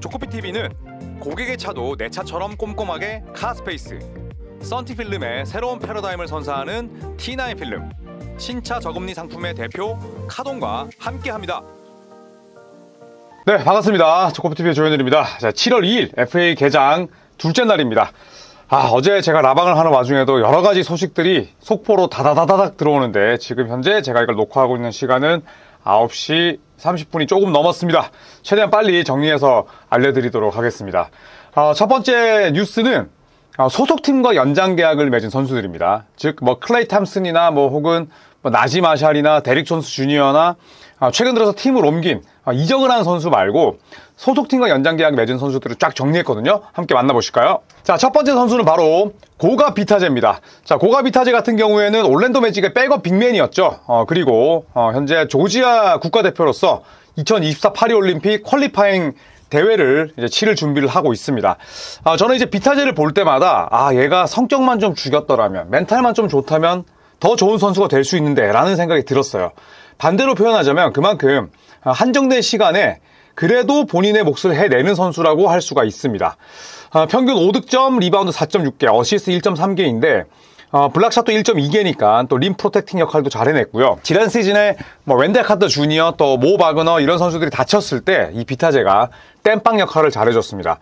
조코피TV는 고객의 차도 내 차처럼 꼼꼼하게 카스페이스, 썬티필름의 새로운 패러다임을 선사하는 T9 필름, 신차 저금리 상품의 대표 카돈과 함께합니다. 네, 반갑습니다. 조코피TV의 조현일입니다. 자, 7월 2일 FA 개장 둘째 날입니다. 어제 제가 라방을 하는 와중에도 여러 가지 소식들이 속보로 다다다닥 들어오는데, 지금 현재 제가 이걸 녹화하고 있는 시간은 9시 30분이 조금 넘었습니다. 최대한 빨리 정리해서 알려드리도록 하겠습니다. 첫 번째 뉴스는 소속팀과 연장 계약을 맺은 선수들입니다. 즉, 클레이 탐슨이나 혹은 나지 마샬이나 데릭 존스 주니어나 최근 들어서 팀을 옮긴 이적을 한 선수 말고 소속팀과 연장 계약 맺은 선수들을 쫙 정리했거든요. 함께 만나보실까요? 자, 첫 번째 선수는 바로 고가 비타제입니다. 자, 고가 비타제 같은 경우에는 올랜도 매직의 백업 빅맨이었죠. 그리고 현재 조지아 국가대표로서 2024 파리올림픽 퀄리파잉 대회를 이제 치를 준비를 하고 있습니다. 저는 이제 비타제를 볼 때마다 얘가 성격만 좀 죽였더라면, 멘탈만 좀 좋다면 더 좋은 선수가 될 수 있는데 라는 생각이 들었어요. 반대로 표현하자면 그만큼 한정된 시간에 그래도 본인의 몫을 해내는 선수라고 할 수가 있습니다. 평균 5득점, 리바운드 4.6개, 어시스트 1.3개인데 블락샷도 1.2개니까 또 림 프로텍팅 역할도 잘 해냈고요. 지난 시즌에 웬델 카터 주니어, 또 모 바그너 이런 선수들이 다쳤을 때 이 비타제가 땜빵 역할을 잘해줬습니다.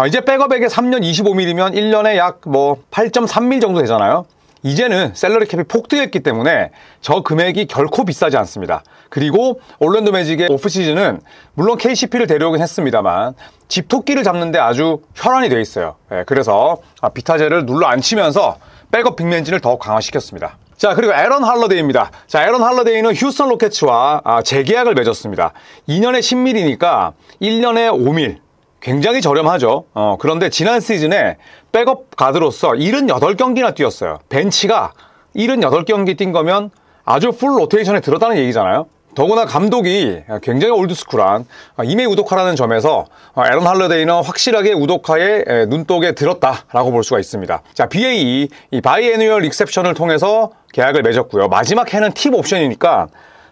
이제 백업액에 3년 25밀이면 1년에 약 8.3밀 정도 되잖아요. 이제는 셀러리 캡이 폭등했기 때문에 저 금액이 결코 비싸지 않습니다. 그리고 올랜도 매직의 오프시즌은 물론 KCP를 데려오긴 했습니다만 집토끼를 잡는데 아주 혈안이 돼 있어요. 그래서 비타제를 눌러 앉히면서 백업 빅맨진을 더욱 강화시켰습니다. 자, 그리고 에런 할러데이입니다. 자, 에런 할러데이는 휴스턴 로켓츠와 재계약을 맺었습니다. 2년에 10밀이니까 1년에 5밀. 굉장히 저렴하죠. 그런데 지난 시즌에 백업 가드로서 78경기나 뛰었어요. 벤치가 78경기 뛴 거면 아주 풀 로테이션에 들었다는 얘기잖아요. 더구나 감독이 굉장히 올드스쿨한 이메 우도카라는 점에서 에런 할러데이는 확실하게 우도카의 눈독에 들었다라고 볼 수가 있습니다. 자, BAE, 이 바이애뉴얼 리셉션을 통해서 계약을 맺었고요. 마지막 해는 팀 옵션이니까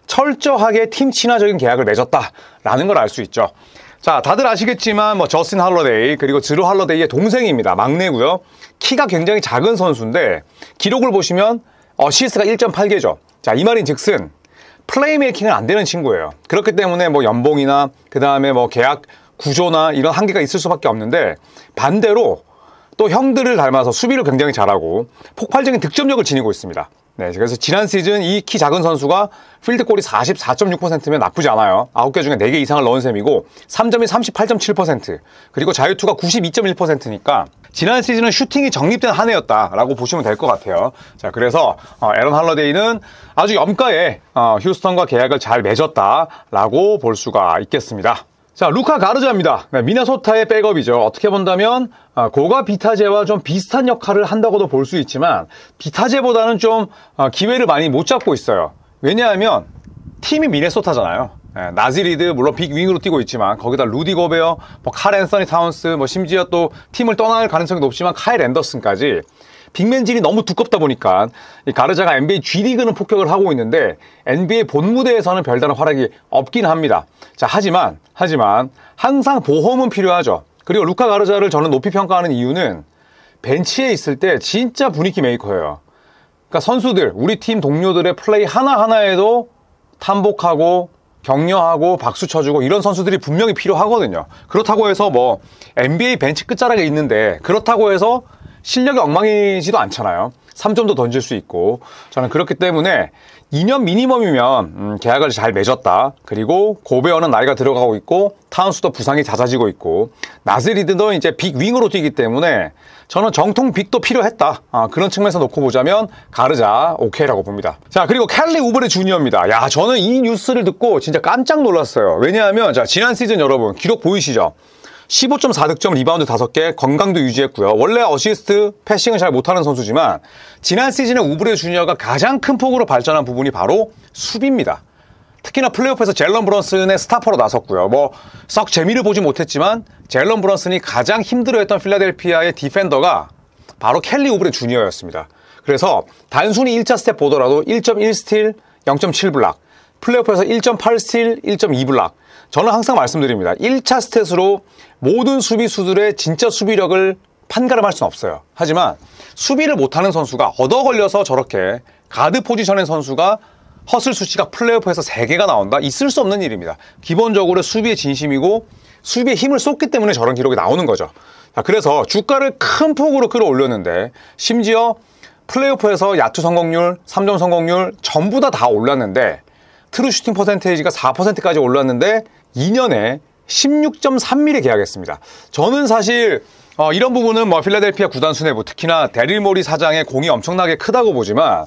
철저하게 팀 친화적인 계약을 맺었다라는 걸 알 수 있죠. 자, 다들 아시겠지만 저스틴 할러데이, 그리고 드루 할러데이의 동생입니다. 막내고요. 키가 굉장히 작은 선수인데 기록을 보시면 어시스트가 1.8개죠. 자, 이 말인 즉슨 플레이메이킹은 안 되는 친구예요. 그렇기 때문에 연봉이나 그다음에 계약 구조나 이런 한계가 있을 수밖에 없는데, 반대로 또 형들을 닮아서 수비를 굉장히 잘하고 폭발적인 득점력을 지니고 있습니다. 네, 그래서 지난 시즌 이 키 작은 선수가 필드골이 44.6%면 나쁘지 않아요. 9개 중에 4개 이상을 넣은 셈이고 3점이 38.7%, 그리고 자유투가 92.1%니까 지난 시즌은 슈팅이 정립된 한 해였다라고 보시면 될 것 같아요. 자, 그래서 에런 할러데이는 아주 염가에 휴스턴과 계약을 잘 맺었다라고 볼 수가 있겠습니다. 자, 루카 가르자입니다. 네, 미네소타의 백업이죠. 어떻게 본다면 고가 비타제와 좀 비슷한 역할을 한다고도 볼 수 있지만 비타제보다는 좀 기회를 많이 못 잡고 있어요. 왜냐하면 팀이 미네소타잖아요. 네, 나지리드 물론 빅윙으로 뛰고 있지만 거기다 루디 고베어, 칼 앤서니 타운스, 심지어 또 팀을 떠날 가능성이 높지만 카일 앤더슨까지 빅맨진이 너무 두껍다 보니까 이 가르자가 NBA G리그는 폭격을 하고 있는데 NBA 본무대에서는 별다른 활약이 없긴 합니다. 자, 하지만 항상 보험은 필요하죠. 그리고 루카 가르자를 저는 높이 평가하는 이유는 벤치에 있을 때 진짜 분위기 메이커예요. 그러니까 선수들, 우리 팀 동료들의 플레이 하나하나에도 탐복하고 격려하고 박수 쳐주고 이런 선수들이 분명히 필요하거든요. 그렇다고 해서 NBA 벤치 끝자락에 있는데 그렇다고 해서 실력이 엉망이지도 않잖아요. 3점도 던질 수 있고. 저는 그렇기 때문에 2년 미니멈이면 계약을 잘 맺었다. 그리고 고베어는 나이가 들어가고 있고 타운스도 부상이 잦아지고 있고 나즈리드도 이제 빅 윙으로 뛰기 때문에 저는 정통 빅도 필요했다. 그런 측면에서 놓고 보자면 가르자 오케이라고 봅니다. 자, 그리고 켈리 우브레 주니어입니다. 야, 저는 이 뉴스를 듣고 진짜 깜짝 놀랐어요. 왜냐하면 지난 시즌 여러분 기록 보이시죠? 15.4득점, 리바운드 5개, 건강도 유지했고요. 원래 어시스트, 패싱을 잘 못하는 선수지만 지난 시즌에 우브레 주니어가 가장 큰 폭으로 발전한 부분이 바로 수비입니다. 특히나 플레이오프에서 젤런 브런슨의 스타퍼로 나섰고요. 썩 재미를 보지 못했지만 젤런 브런슨이 가장 힘들어했던 필라델피아의 디펜더가 바로 켈리 우브레 주니어였습니다. 그래서 단순히 1차 스텝 보더라도 1.1 스틸, 0.7 블락, 플레이오프에서 1.8 스틸, 1.2 블락. 저는 항상 말씀드립니다. 1차 스탯으로 모든 수비수들의 진짜 수비력을 판가름할 수는 없어요. 하지만 수비를 못하는 선수가 얻어 걸려서 저렇게 가드 포지션의 선수가 허슬 수치가 플레이오프에서 3개가 나온다? 있을 수 없는 일입니다. 기본적으로 수비의 진심이고 수비에 힘을 쏟기 때문에 저런 기록이 나오는 거죠. 자, 그래서 주가를 큰 폭으로 끌어올렸는데 심지어 플레이오프에서 야투 성공률, 3점 성공률 전부 다 올랐는데 트루 슈팅 퍼센테이지가 4%까지 올랐는데 2년에 16.3mm 계약했습니다. 저는 사실 이런 부분은 뭐 필라델피아 구단 수뇌부, 특히나 데릴 모리 사장의 공이 엄청나게 크다고 보지만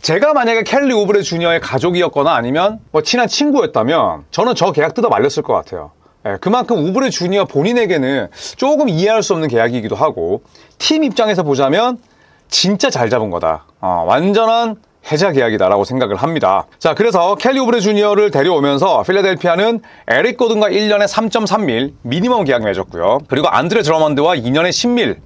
제가 만약에 켈리 우브레 주니어의 가족이었거나 아니면 뭐 친한 친구였다면 저는 저 계약 뜯어 말렸을 것 같아요. 그만큼 우브레 주니어 본인에게는 조금 이해할 수 없는 계약이기도 하고 팀 입장에서 보자면 진짜 잘 잡은 거다. 완전한 해자 계약이다라고 생각을 합니다. 자, 그래서 켈리 우브레 주니어를 데려오면서 필라델피아는 에릭 고든과 1년에 3.3밀 미니멈 계약 맺었고요. 그리고 안드레 드러먼드와 2년에 10밀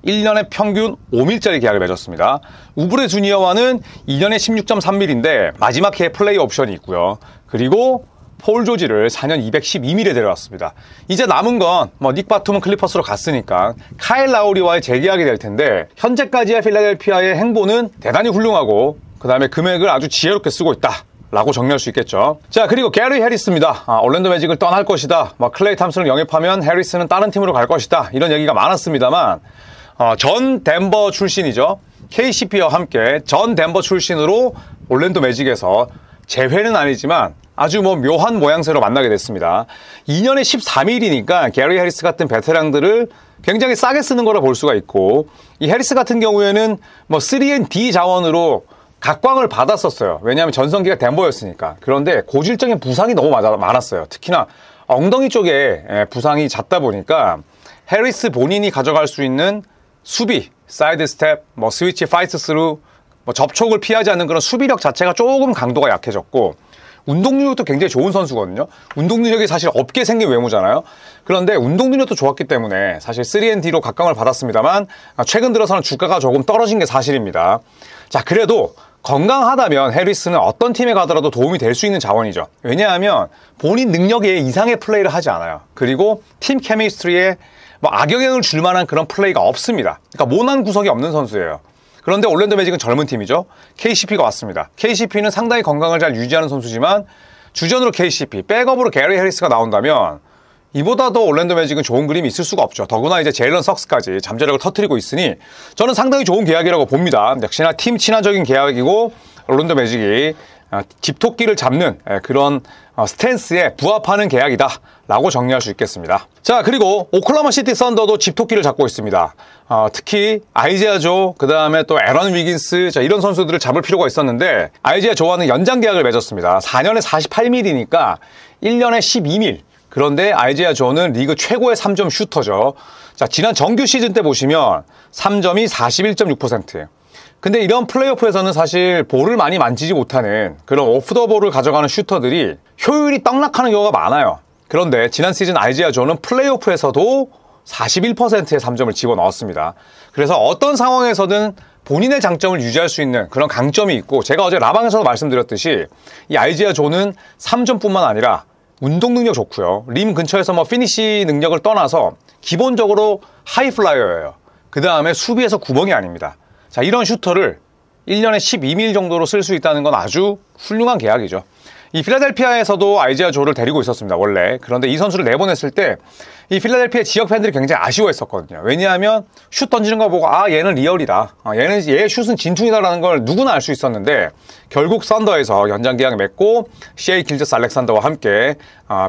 1년에 평균 5밀짜리 계약을 맺었습니다. 우브레 주니어와는 2년에 16.3밀인데 마지막 해에 플레이 옵션이 있고요. 그리고 폴 조지를 4년 212밀에 데려왔습니다. 이제 남은 건 닉 바툼은 클리퍼스로 갔으니까 카일 라우리와의 재계약이 될 텐데 현재까지의 필라델피아의 행보는 대단히 훌륭하고 그 다음에 금액을 아주 지혜롭게 쓰고 있다 라고 정리할 수 있겠죠. 자, 그리고 게리 해리스입니다. 올랜도 매직을 떠날 것이다. 클레이 탐슨을 영입하면 해리스는 다른 팀으로 갈 것이다. 이런 얘기가 많았습니다만 전 덴버 출신이죠. KCP와 함께 전 덴버 출신으로 올랜도 매직에서 재회는 아니지만 아주 묘한 모양새로 만나게 됐습니다. 2년에 14밀이니까 게리 해리스 같은 베테랑들을 굉장히 싸게 쓰는 거라 볼 수가 있고 이 해리스 같은 경우에는 3&D 자원으로 각광을 받았었어요. 왜냐하면 전성기가 덴버였으니까. 그런데 고질적인 부상이 너무 많았어요. 특히나 엉덩이 쪽에 부상이 잦다 보니까 해리스 본인이 가져갈 수 있는 수비, 사이드 스텝, 스위치 파이트 스루, 접촉을 피하지 않는 그런 수비력 자체가 조금 강도가 약해졌고 운동 능력도 굉장히 좋은 선수거든요. 운동 능력이 사실 없게 생긴 외모잖아요. 그런데 운동 능력도 좋았기 때문에 사실 3&D로 각광을 받았습니다만 최근 들어서는 주가가 조금 떨어진 게 사실입니다. 자, 그래도 건강하다면 해리스는 어떤 팀에 가더라도 도움이 될 수 있는 자원이죠. 왜냐하면 본인 능력에 이상의 플레이를 하지 않아요. 그리고 팀 케미스트리에 악영향을 줄 만한 그런 플레이가 없습니다. 그러니까 모난 구석이 없는 선수예요. 그런데 올랜도 매직은 젊은 팀이죠. KCP가 왔습니다. KCP는 상당히 건강을 잘 유지하는 선수지만 주전으로 KCP, 백업으로 게리 해리스가 나온다면 이보다 더 올랜도 매직은 좋은 그림이 있을 수가 없죠. 더구나 이제 제일런 석스까지 잠재력을 터뜨리고 있으니 저는 상당히 좋은 계약이라고 봅니다. 역시나 팀 친화적인 계약이고 올랜도 매직이 집토끼를 잡는 그런 스탠스에 부합하는 계약이다 라고 정리할 수 있겠습니다. 자, 그리고 오클라호마 시티 썬더도 집토끼를 잡고 있습니다. 특히 아이제아 조, 그 다음에 또 에런 위긴스, 이런 선수들을 잡을 필요가 있었는데 아이제아 조와는 연장 계약을 맺었습니다. 4년에 48밀이니까 1년에 12밀. 그런데 아이제아 조는 리그 최고의 3점 슈터죠. 자, 지난 정규 시즌 때 보시면 3점이 41.6%. 근데 이런 플레이오프에서는 사실 볼을 많이 만지지 못하는 그런 오프더볼을 가져가는 슈터들이 효율이 떡락하는 경우가 많아요. 그런데 지난 시즌 아이제아 조는 플레이오프에서도 41%의 3점을 집어넣었습니다. 그래서 어떤 상황에서든 본인의 장점을 유지할 수 있는 그런 강점이 있고 제가 어제 라방에서도 말씀드렸듯이 이 아이제아 조는 3점뿐만 아니라 운동 능력 좋고요. 림 근처에서 피니시 능력을 떠나서 기본적으로 하이플라이어예요. 그 다음에 수비에서 구멍이 아닙니다. 자, 이런 슈터를 1년에 12밀 정도로 쓸 수 있다는 건 아주 훌륭한 계약이죠. 이 필라델피아에서도 아이제아 조를 데리고 있었습니다, 원래. 그런데 이 선수를 내보냈을 때 이 필라델피아 지역 팬들이 굉장히 아쉬워했었거든요. 왜냐하면 슛 던지는 거 보고 얘는 리얼이다. 얘 슛은 진퉁이다라는 걸 누구나 알 수 있었는데 결국 썬더에서 연장 계약을 맺고 시에이 길저스 알렉산더와 함께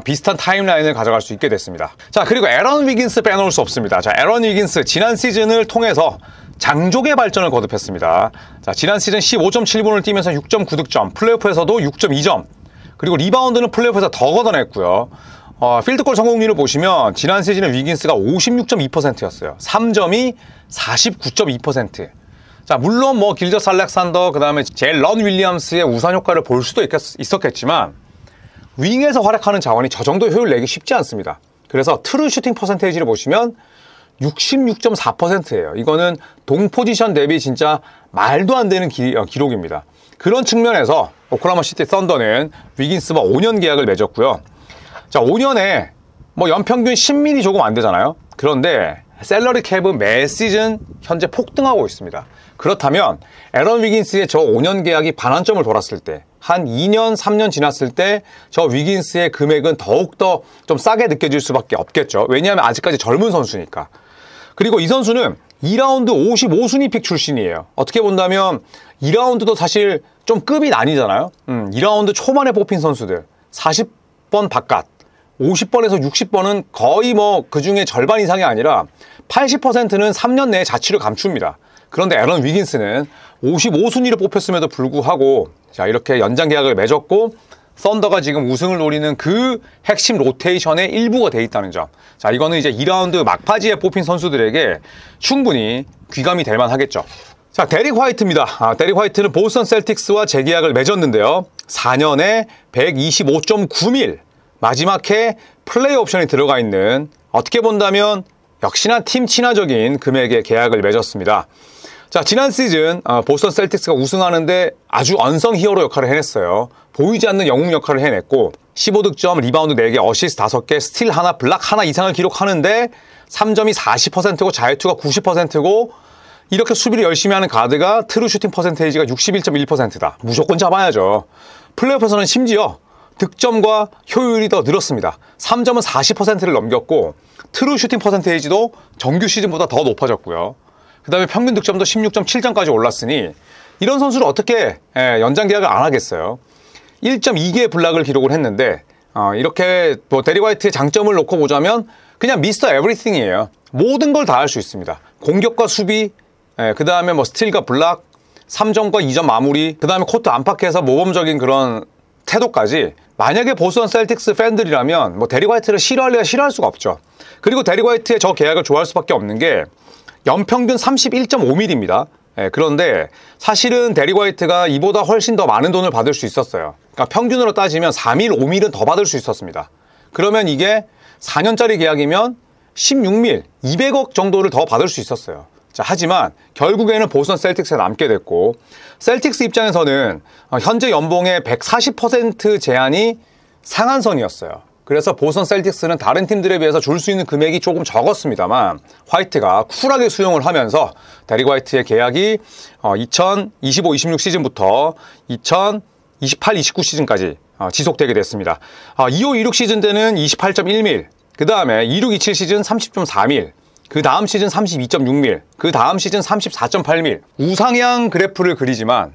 비슷한 타임라인을 가져갈 수 있게 됐습니다. 자, 그리고 에런 위긴스 빼놓을 수 없습니다. 자, 에런 위긴스 지난 시즌을 통해서 장족의 발전을 거듭했습니다. 자, 지난 시즌 15.7분을 뛰면서 6.9득점, 플레이오프에서도 6.2점, 그리고 리바운드는 플레이오프에서 더 걷어냈고요. 필드골 성공률을 보시면 지난 시즌에 위긴스가 56.2%였어요. 3점이 49.2%. 자, 물론 길저스 알렉산더, 그 다음에 제일 런 윌리엄스의 우산 효과를 볼 수도 있었겠지만 윙에서 활약하는 자원이 저 정도 효율 내기 쉽지 않습니다. 그래서 트루 슈팅 퍼센테이지를 보시면 66.4%예요. 이거는 동 포지션 대비 진짜 말도 안 되는 기록입니다. 그런 측면에서 오클라호마 시티 썬더는 위긴스와 5년 계약을 맺었고요. 자, 5년에 뭐 연평균 10mm 조금 안 되잖아요. 그런데 셀러리 캡은 매 시즌 현재 폭등하고 있습니다. 그렇다면 에런 위긴스의 저 5년 계약이 반환점을 돌았을 때, 한 2년, 3년 지났을 때 저 위긴스의 금액은 더욱더 좀 싸게 느껴질 수밖에 없겠죠. 왜냐하면 아직까지 젊은 선수니까. 그리고 이 선수는 2라운드 55순위 픽 출신이에요. 어떻게 본다면 2라운드도 사실 좀 급이 나뉘잖아요. 2라운드 초반에 뽑힌 선수들 40번 바깥, 50번에서 60번은 거의 뭐 그중에 절반 이상이 아니라 80%는 3년 내에 자취를 감춥니다. 그런데 에런 위긴스는 55순위로 뽑혔음에도 불구하고 자, 이렇게 연장 계약을 맺었고 썬더가 지금 우승을 노리는 그 핵심 로테이션의 일부가 돼 있다는 점. 자, 이거는 이제 2라운드 막바지에 뽑힌 선수들에게 충분히 귀감이 될 만하겠죠. 자, 데릭 화이트입니다. 데릭 화이트는 보스턴 셀틱스와 재계약을 맺었는데요. 4년에 125.9밀, 마지막 해 플레이 옵션이 들어가 있는, 어떻게 본다면 역시나 팀 친화적인 금액의 계약을 맺었습니다. 자, 지난 시즌 보스턴 셀틱스가 우승하는데 아주 언성 히어로 역할을 해냈어요. 보이지 않는 영웅 역할을 해냈고 15득점, 리바운드 4개, 어시스트 5개, 스틸 하나, 블락 하나 이상을 기록하는데 3점이 40%고 자유투가 90%고 이렇게 수비를 열심히 하는 가드가 트루 슈팅 퍼센테이지가 61.1%다. 무조건 잡아야죠. 플레이오프에서는 심지어 득점과 효율이 더 늘었습니다. 3점은 40%를 넘겼고 트루 슈팅 퍼센테이지도 정규 시즌보다 더 높아졌고요. 그 다음에 평균 득점도 16.7점까지 올랐으니 이런 선수를 어떻게 연장 계약을 안 하겠어요. 1.2개의 블락을 기록을 했는데 이렇게 뭐 데릭 화이트의 장점을 놓고 보자면 그냥 미스터 에브리띵이에요. 모든 걸 다 할 수 있습니다. 공격과 수비, 그 다음에 뭐 스틸과 블락, 3점과 2점 마무리, 그 다음에 코트 안팎에서 모범적인 그런 태도까지. 만약에 보스턴 셀틱스 팬들이라면 뭐 데릭 화이트를 싫어할래야 싫어할 수가 없죠. 그리고 데릭 화이트의 저 계약을 좋아할 수밖에 없는 게 연평균 31.5mm입니다. 그런데 사실은 데릭 화이트가 이보다 훨씬 더 많은 돈을 받을 수 있었어요. 그러니까 평균으로 따지면 4밀, 5밀은 더 받을 수 있었습니다. 그러면 이게 4년짜리 계약이면 16밀, 200억 정도를 더 받을 수 있었어요. 자, 하지만 결국에는 보스턴 셀틱스에 남게 됐고 셀틱스 입장에서는 현재 연봉의 140% 제한이 상한선이었어요. 그래서 보스턴 셀틱스는 다른 팀들에 비해서 줄 수 있는 금액이 조금 적었습니다만 화이트가 쿨하게 수용을 하면서 데릭 화이트의 계약이 2025-26 시즌부터 2028-29 시즌까지 지속되게 됐습니다. 25-26 시즌 때는 28.1밀, 그 다음에 26-27 시즌 30.4밀, 그 다음 시즌 32.6밀, 그 다음 시즌 34.8밀. 우상향 그래프를 그리지만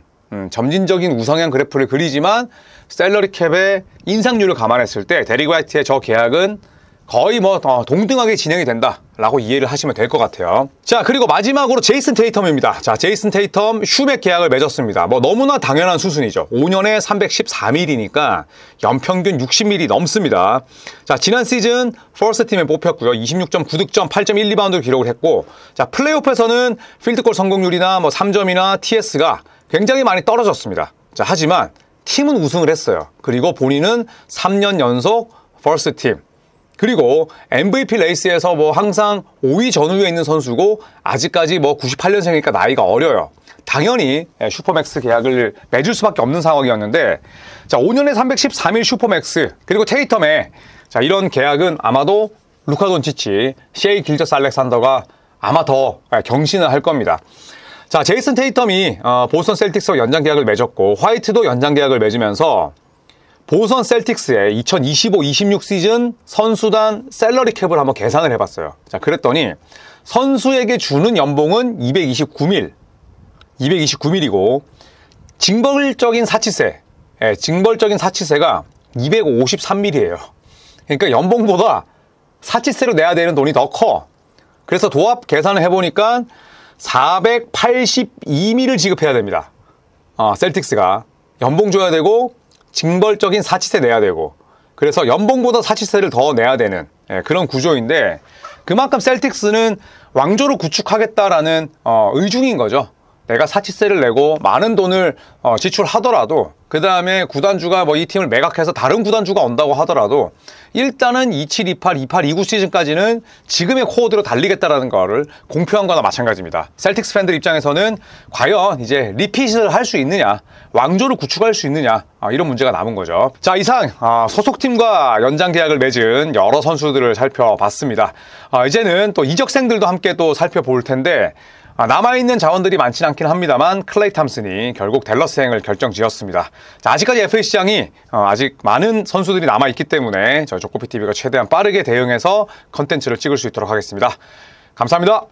점진적인 우상향 그래프를 그리지만 셀러리 캡의 인상률을 감안했을 때 데릭 화이트의 저 계약은 거의 뭐 동등하게 진행이 된다라고 이해를 하시면 될 것 같아요. 자, 그리고 마지막으로 제이슨 테이텀입니다. 자, 제이슨 테이텀 슈맥 계약을 맺었습니다. 뭐 너무나 당연한 수순이죠. 5년에 314밀이니까 연평균 60밀이 넘습니다. 자, 지난 시즌 퍼스트 팀에 뽑혔고요. 26.9득점, 8.1리바운드를 기록을 했고, 자, 플레이오프에서는 필드골 성공률이나 뭐 3점이나 TS가 굉장히 많이 떨어졌습니다. 자, 하지만 팀은 우승을 했어요. 그리고 본인은 3년 연속 퍼스트 팀. 그리고 MVP 레이스에서 뭐 항상 5위 전후에 있는 선수고 아직까지 뭐 98년생이니까 나이가 어려요. 당연히 슈퍼맥스 계약을 맺을 수밖에 없는 상황이었는데 자, 5년에 314밀 슈퍼맥스 그리고 테이텀의 자, 이런 계약은 아마도 루카 돈치치, 셰이 길저스 알렉산더가 아마 더 경신을 할 겁니다. 자, 제이슨 테이텀이 보스턴 셀틱스와 연장 계약을 맺었고 화이트도 연장 계약을 맺으면서 보스턴 셀틱스의 2025-26 시즌 선수단 셀러리 캡을 한번 계산을 해봤어요. 자, 그랬더니 선수에게 주는 연봉은 229밀이고 징벌적인 사치세, 징벌적인 사치세가 253밀이에요. 그러니까 연봉보다 사치세로 내야 되는 돈이 더 커. 그래서 도합 계산을 해보니까 482밀을 지급해야 됩니다. 셀틱스가 연봉 줘야 되고 징벌적인 사치세 내야 되고 그래서 연봉보다 사치세를 더 내야 되는 그런 구조인데 그만큼 셀틱스는 왕조를 구축하겠다라는 의중인 거죠. 내가 사치세를 내고 많은 돈을 지출하더라도 그 다음에 구단주가 뭐 이 팀을 매각해서 다른 구단주가 온다고 하더라도 일단은 27, 28, 28, 29 시즌까지는 지금의 코어대로 달리겠다라는 거를 공표한 거나 마찬가지입니다. 셀틱스 팬들 입장에서는 과연 이제 리핏을 할 수 있느냐, 왕조를 구축할 수 있느냐, 이런 문제가 남은 거죠. 자, 이상 소속팀과 연장 계약을 맺은 여러 선수들을 살펴봤습니다. 이제는 또 이적생들도 함께 또 살펴볼 텐데 남아있는 자원들이 많지는 않긴 합니다만 클레이 탐슨이 결국 댈러스행을 결정지었습니다. 자, 아직까지 FA 시장이 아직 많은 선수들이 남아있기 때문에 저희 조코피TV가 최대한 빠르게 대응해서 컨텐츠를 찍을 수 있도록 하겠습니다. 감사합니다.